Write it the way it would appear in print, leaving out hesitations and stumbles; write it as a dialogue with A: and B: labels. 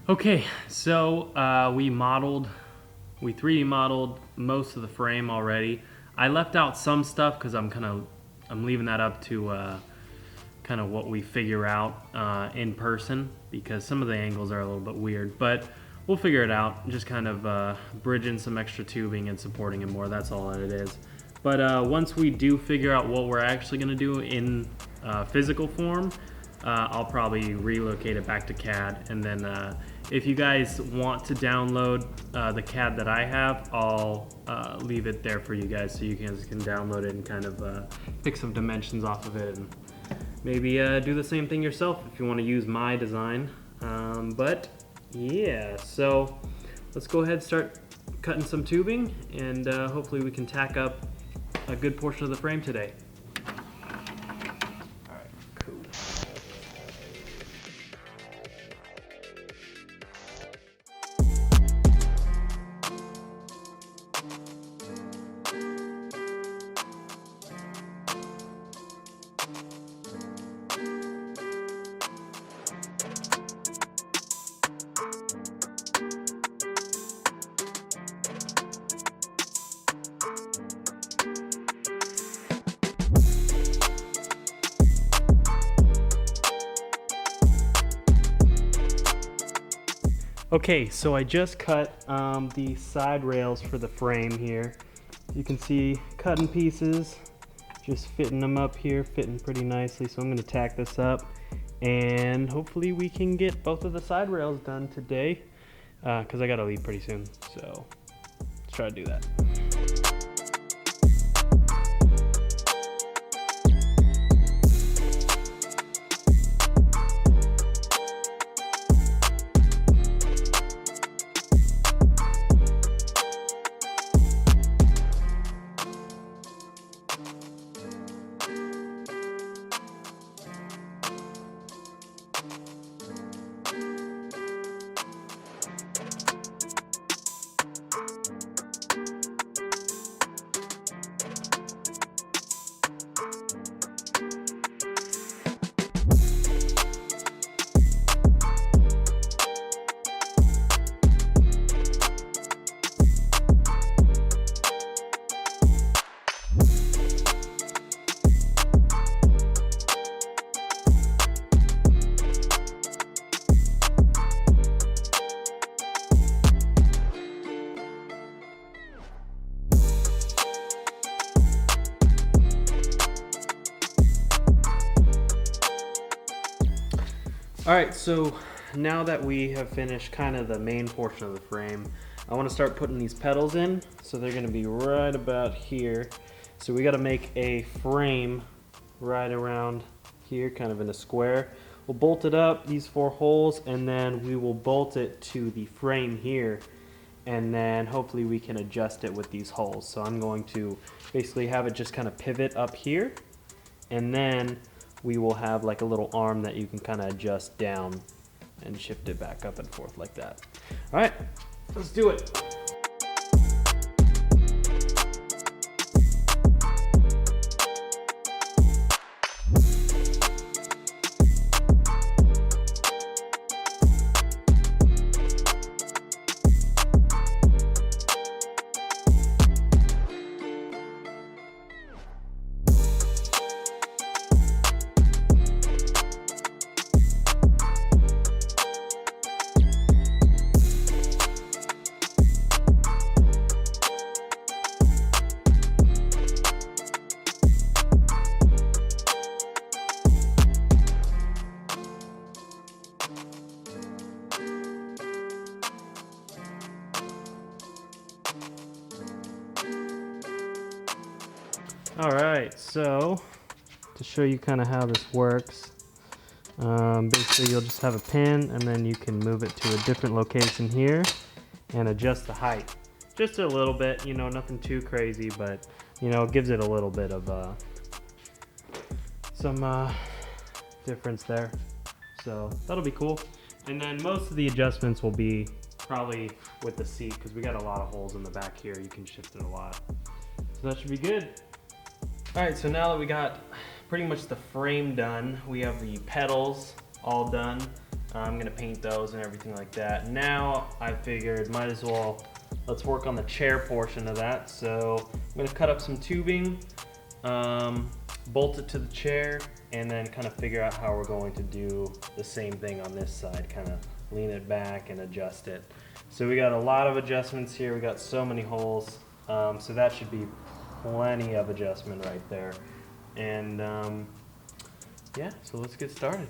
A: Okay, so we 3D modeled most of the frame already. I left out some stuff because I'm leaving that up to kind of what we figure out in person, because some of the angles are a little bit weird, but we'll figure it out. Just kind of bridging some extra tubing and supporting it more. That's all that it is. But once we do figure out what we're actually going to do in physical form, I'll probably relocate it back to CAD, and then if you guys want to download the CAD that I have, I'll leave it there for you guys so you guys can download it and kind of pick some dimensions off of it, and maybe do the same thing yourself if you want to use my design. But yeah, so let's go ahead and start cutting some tubing, and hopefully we can tack up a good portion of the frame today. Alright, cool. Okay, so I just cut the side rails for the frame here. You can see cutting pieces, just fitting them up here, fitting pretty nicely. So I'm going to tack this up, and hopefully we can get both of the side rails done today, because I got to leave pretty soon. So let's try to do that. Alright, so now that we have finished kind of the main portion of the frame, I want to start putting these pedals in. So they're going to be right about here. So we got to make a frame right around here, kind of in a square. We'll bolt it up, these 4 holes, and then we will bolt it to the frame here. And then hopefully we can adjust it with these holes. So I'm going to basically have it just kind of pivot up here, and then we will have like a little arm that you can kind of adjust down and shift it back up and forth like that. All right, let's do it. Alright, so to show you kind of how this works, basically you'll just have a pin, and then you can move it to a different location here and adjust the height. Just a little bit, you know, nothing too crazy, but you know, it gives it a little bit of some difference there. So that'll be cool. And then most of the adjustments will be probably with the seat, because we got a lot of holes in the back here. You can shift it a lot. So that should be good. Alright, so now that we got pretty much the frame done, we have the pedals all done. I'm gonna paint those and everything like that. Now I figured might as well, let's work on the chair portion of that. So I'm gonna cut up some tubing, bolt it to the chair, and then kind of figure out how we're going to do the same thing on this side, kind of lean it back and adjust it. So we got a lot of adjustments here. We got so many holes. So that should be plenty of adjustment right there. And yeah, so let's get started.